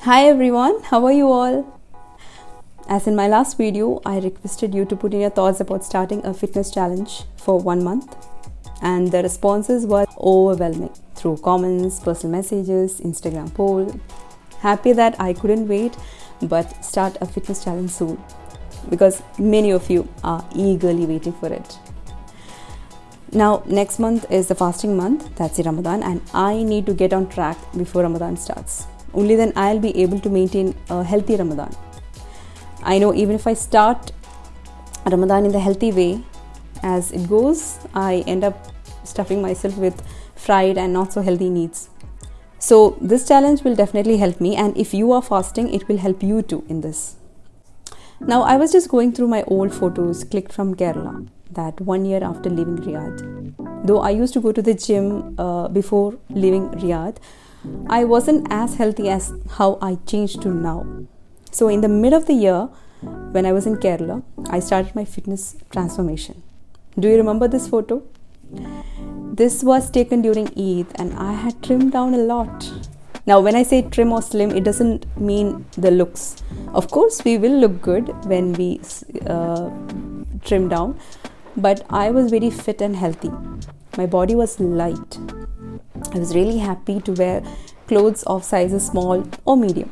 Hi everyone, how are you all? As in my last video, I requested you to put in your thoughts about starting a fitness challenge for 1 month, and the responses were overwhelming through comments, personal messages, Instagram poll. Happy that I couldn't wait but start a fitness challenge soon because many of you are eagerly waiting for it. Now next month is the fasting month, that's the Ramadan, and I need to get on track before Ramadan starts. Only then I'll be able to maintain a healthy Ramadan. I know even if I start Ramadan in the healthy way, as it goes, I end up stuffing myself with fried and not so healthy needs. So this challenge will definitely help me, and if you are fasting, it will help you too in this. Now I was just going through my old photos clicked from Kerala, that 1 year after leaving Riyadh. Though I used to go to the gym before leaving Riyadh, I wasn't as healthy as how I changed to now. So in the mid of the year, when I was in Kerala, I started my fitness transformation. Do you remember this photo? This was taken during Eid and I had trimmed down a lot. Now when I say trim or slim, it doesn't mean the looks. Of course, we will look good when we trim down, but I was very fit and healthy. My body was light. I was really happy to wear clothes of sizes small or medium.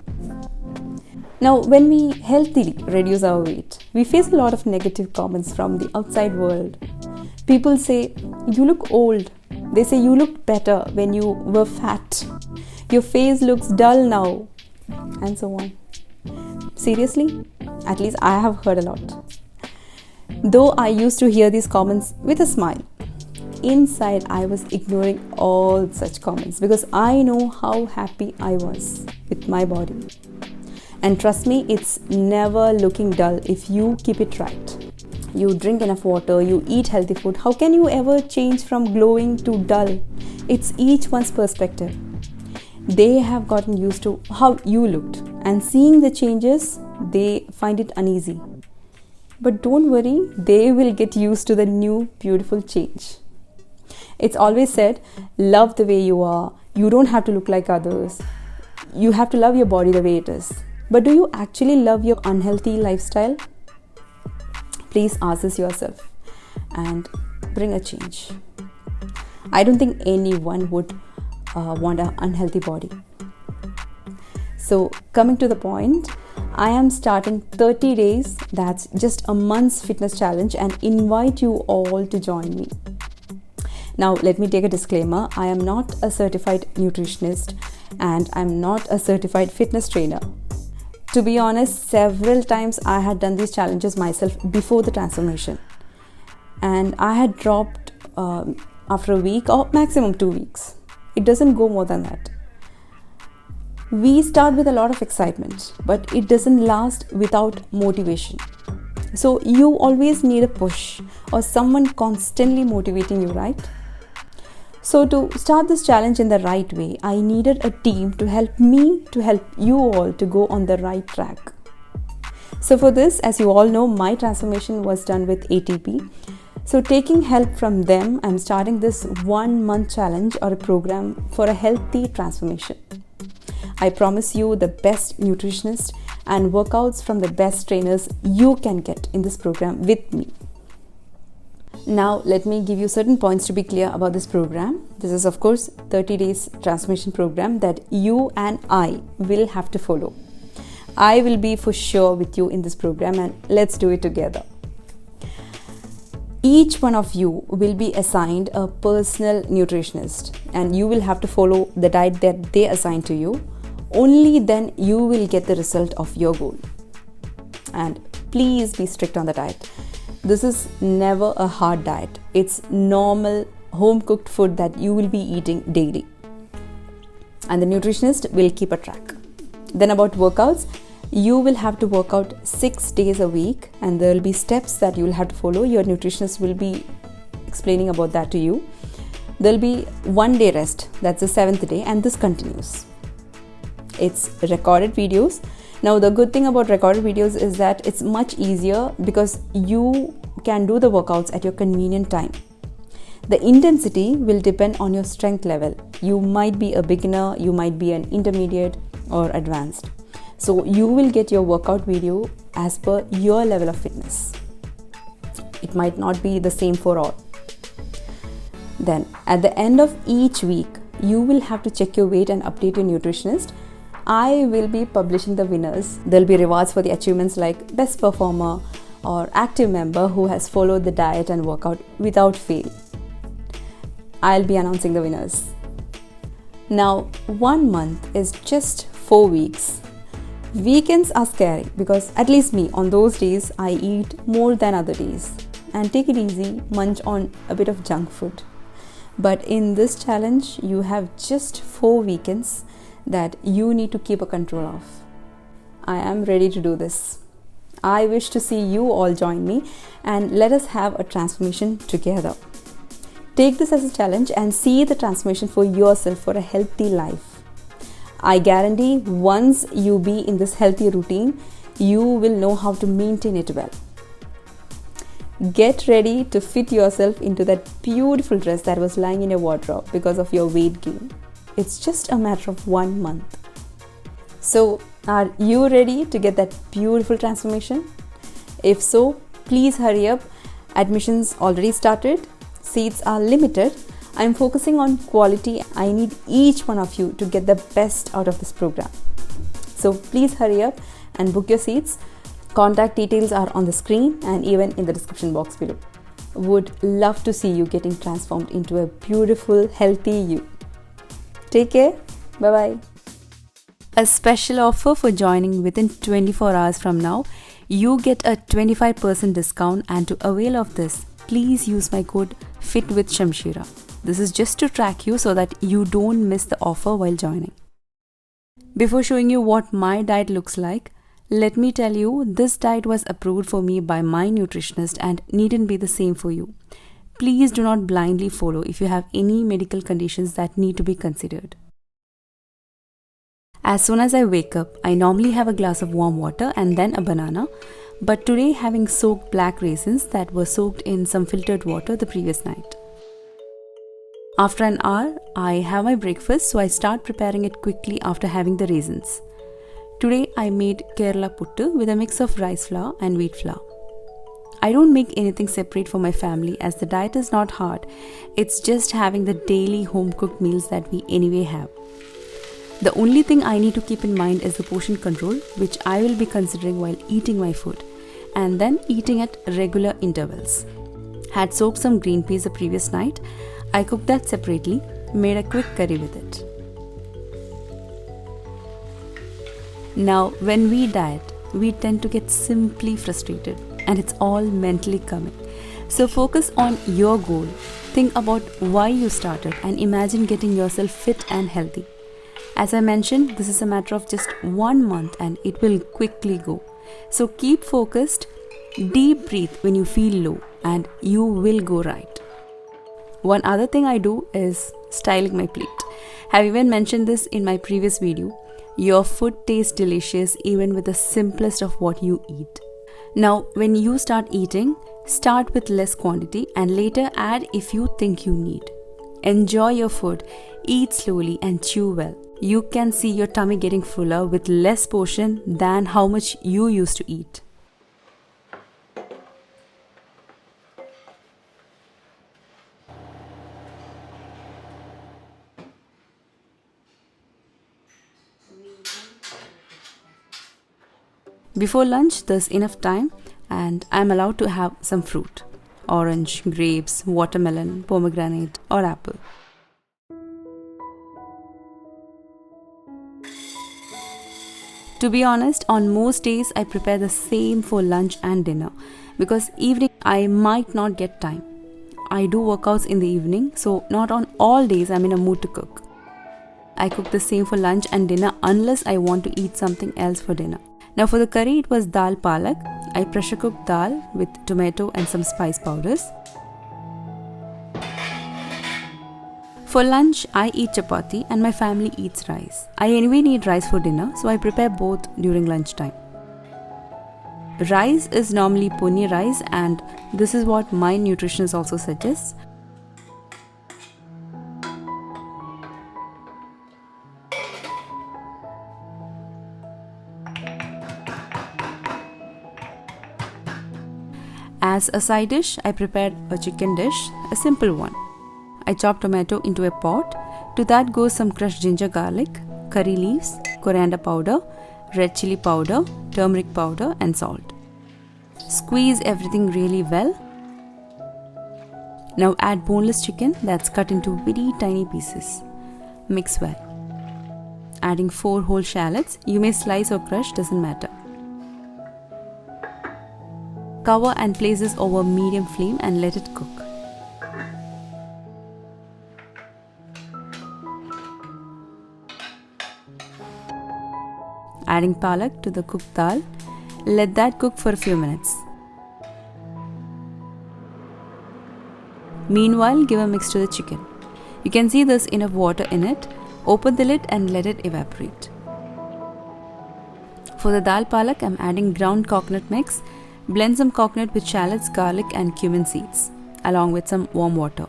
Now, when we healthily reduce our weight, we face a lot of negative comments from the outside world. People say, you look old. They say you looked better when you were fat. Your face looks dull now, and so on. Seriously? At least I have heard a lot. Though I used to hear these comments with a smile, inside I was ignoring all such comments because I know how happy I was with my body. And trust me, it's never looking dull if you keep it right. You drink enough water, you eat healthy food. How can you ever change from glowing to dull? It's each one's perspective. They have gotten used to how you looked, and seeing the changes, they find it uneasy. But don't worry, they will get used to the new beautiful change. It's always said, love the way you are. You don't have to look like others. You have to love your body the way it is. But do you actually love your unhealthy lifestyle? Please ask this yourself and bring a change. I don't think anyone would want an unhealthy body. So coming to the point, I am starting 30 days, that's just a month's fitness challenge, and invite you all to join me. Now, let me take a disclaimer. I am not a certified nutritionist and I'm not a certified fitness trainer. To be honest, several times I had done these challenges myself before the transformation. And I had dropped after a week or maximum 2 weeks. It doesn't go more than that. We start with a lot of excitement, but it doesn't last without motivation. So you always need a push or someone constantly motivating you, right? So to start this challenge in the right way, I needed a team to help me, to help you all to go on the right track. So for this, as you all know, my transformation was done with ATP. So taking help from them, I'm starting this 1 month challenge or a program for a healthy transformation. I promise you the best nutritionist and workouts from the best trainers you can get in this program with me. Now let me give you certain points to be clear about this program. This is of course 30 days transformation program that you and I will have to follow. I will be for sure with you in this program, and let's do it together. Each one of you will be assigned a personal nutritionist and you will have to follow the diet that they assign to you. Only then you will get the result of your goal. And please be strict on the diet. This is never a hard diet. It's normal home cooked food that you will be eating daily. And the nutritionist will keep a track. Then about workouts, you will have to work out 6 days a week, and there will be steps that you will have to follow. Your nutritionist will be explaining about that to you. There will be 1 day rest, that's the 7th day, and this continues. It's recorded videos. Now the good thing about recorded videos is that it's much easier because you can do the workouts at your convenient time. The intensity will depend on your strength level. You might be a beginner, you might be an intermediate or advanced. So you will get your workout video as per your level of fitness. It might not be the same for all. Then at the end of each week, you will have to check your weight and update your nutritionist. I will be publishing the winners. There'll be rewards for the achievements like best performer or active member who has followed the diet and workout without fail. I'll be announcing the winners. Now, 1 month is just 4 weeks. Weekends are scary because, at least me, on those days I eat more than other days and take it easy, munch on a bit of junk food. But in this challenge, you have just 4 weekends that you need to keep a control of. I am ready to do this. I wish to see you all join me and let us have a transformation together. Take this as a challenge and see the transformation for yourself for a healthy life. I guarantee once you be in this healthy routine, you will know how to maintain it well. Get ready to fit yourself into that beautiful dress that was lying in your wardrobe because of your weight gain. It's just a matter of 1 month. So, are you ready to get that beautiful transformation? If so, please hurry up. Admissions already started. Seats are limited. I'm focusing on quality. I need each one of you to get the best out of this program. So please hurry up and book your seats. Contact details are on the screen and even in the description box below. Would love to see you getting transformed into a beautiful, healthy you. Take care. Bye-bye. A special offer for joining within 24 hours from now. You get a 25% discount, and to avail of this, please use my code FITWITHSHAMSHEERA. This is just to track you so that you don't miss the offer while joining. Before showing you what my diet looks like, let me tell you, this diet was approved for me by my nutritionist and needn't be the same for you. Please do not blindly follow if you have any medical conditions that need to be considered. As soon as I wake up, I normally have a glass of warm water and then a banana. But today, having soaked black raisins that were soaked in some filtered water the previous night. After an hour, I have my breakfast, so I start preparing it quickly after having the raisins. Today, I made Kerala puttu with a mix of rice flour and wheat flour. I don't make anything separate for my family as the diet is not hard. It's just having the daily home-cooked meals that we anyway have. The only thing I need to keep in mind is the portion control, which I will be considering while eating my food, and then eating at regular intervals. Had soaked some green peas the previous night. I cooked that separately, made a quick curry with it. Now, when we diet, we tend to get simply frustrated, and it's all mentally coming. So focus on your goal. Think about why you started and imagine getting yourself fit and healthy. As I mentioned, this is a matter of just 1 month and it will quickly go. So keep focused, deep breathe when you feel low and you will go right. One other thing I do is styling my plate. I've even mentioned this in my previous video. Your food tastes delicious even with the simplest of what you eat. Now, when you start eating, start with less quantity and later add if you think you need. Enjoy your food, eat slowly and chew well. You can see your tummy getting fuller with less portion than how much you used to eat. Before lunch, there's enough time and I'm allowed to have some fruit. Orange, grapes, watermelon, pomegranate or apple. To be honest, on most days I prepare the same for lunch and dinner because evening I might not get time. I do workouts in the evening, so not on all days I'm in a mood to cook. I cook the same for lunch and dinner unless I want to eat something else for dinner. Now for the curry, it was Dal Palak. I pressure cooked dal with tomato and some spice powders. For lunch, I eat chapati and my family eats rice. I anyway need rice for dinner, so I prepare both during lunchtime. Rice is normally ponni rice and this is what my nutritionist also suggests. As a side dish, I prepared a chicken dish, a simple one. I chopped tomato into a pot. To that goes some crushed ginger garlic, curry leaves, coriander powder, red chilli powder, turmeric powder and salt. Squeeze everything really well. Now add boneless chicken that's cut into very tiny pieces. Mix well. Adding 4 whole shallots, you may slice or crush, doesn't matter. Cover and place this over medium flame and let it cook. Adding palak to the cooked dal, let that cook for a few minutes. Meanwhile, give a mix to the chicken. You can see there's enough water in it. Open the lid and let it evaporate. For the dal palak, I'm adding ground coconut mix. Blend some coconut with shallots, garlic and cumin seeds, along with some warm water.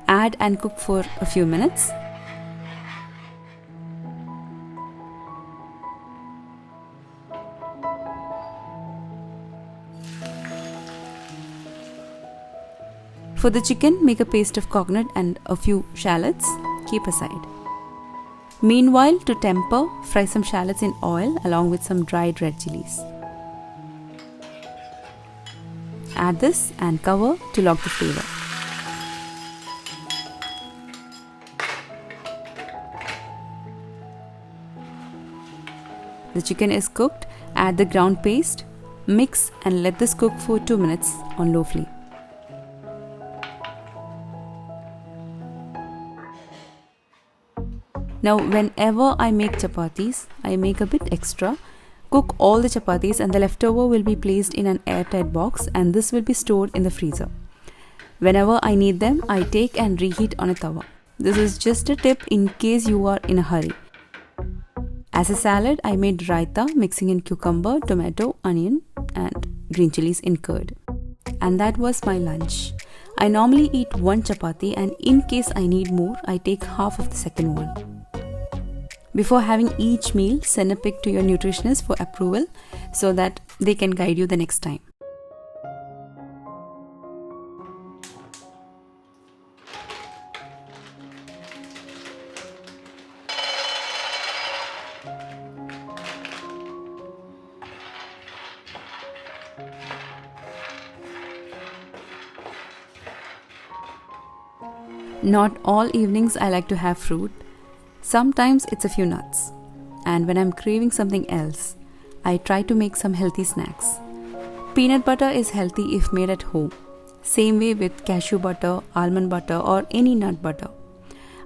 Add and cook for a few minutes. For the chicken, make a paste of coconut and a few shallots. Keep aside. Meanwhile, to temper, fry some shallots in oil along with some dried red chillies. Add this and cover to lock the flavor. The chicken is cooked. Add the ground paste, mix and let this cook for 2 minutes on low flame. Now, whenever I make chapatis, I make a bit extra. Cook all the chapatis and the leftover will be placed in an airtight box and this will be stored in the freezer. Whenever I need them, I take and reheat on a tawa. This is just a tip in case you are in a hurry. As a salad, I made raita mixing in cucumber, tomato, onion and green chilies in curd. And that was my lunch. I normally eat 1 chapati and in case I need more, I take half of the second one. Before having each meal, send a pic to your nutritionist for approval so that they can guide you the next time. Not all evenings I like to have fruit. Sometimes it's a few nuts. And when I'm craving something else, I try to make some healthy snacks. Peanut butter is healthy if made at home. Same way with cashew butter, almond butter or any nut butter.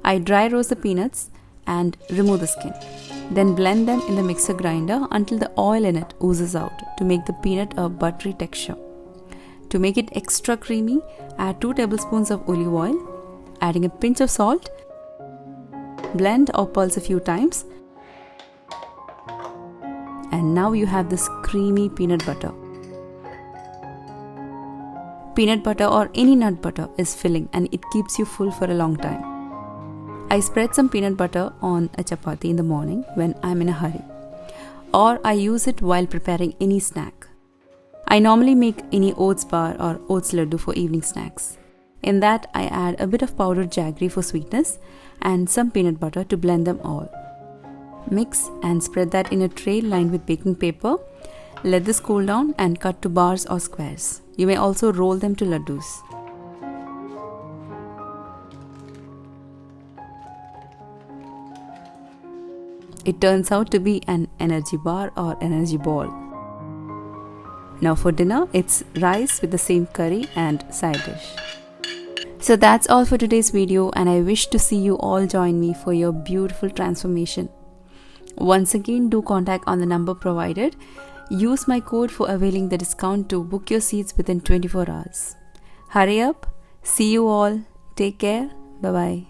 I dry roast the peanuts and remove the skin. Then blend them in the mixer grinder until the oil in it oozes out to make the peanut a buttery texture. To make it extra creamy, add 2 tablespoons of olive oil, adding a pinch of salt. Blend or pulse a few times. And now you have this creamy peanut butter. Peanut butter or any nut butter is filling and it keeps you full for a long time. I spread some peanut butter on a chapati in the morning when I'm in a hurry. Or I use it while preparing any snack. I normally make any oats bar or oats laddu for evening snacks. In that, I add a bit of powdered jaggery for sweetness and some peanut butter to blend them all. Mix and spread that in a tray lined with baking paper. Let this cool down and cut to bars or squares. You may also roll them to laddus. It turns out to be an energy bar or energy ball. Now for dinner, it's rice with the same curry and side dish. So that's all for today's video and I wish to see you all join me for your beautiful transformation. Once again, do contact on the number provided. Use my code for availing the discount to book your seats within 24 hours. Hurry up. See you all. Take care. Bye-bye.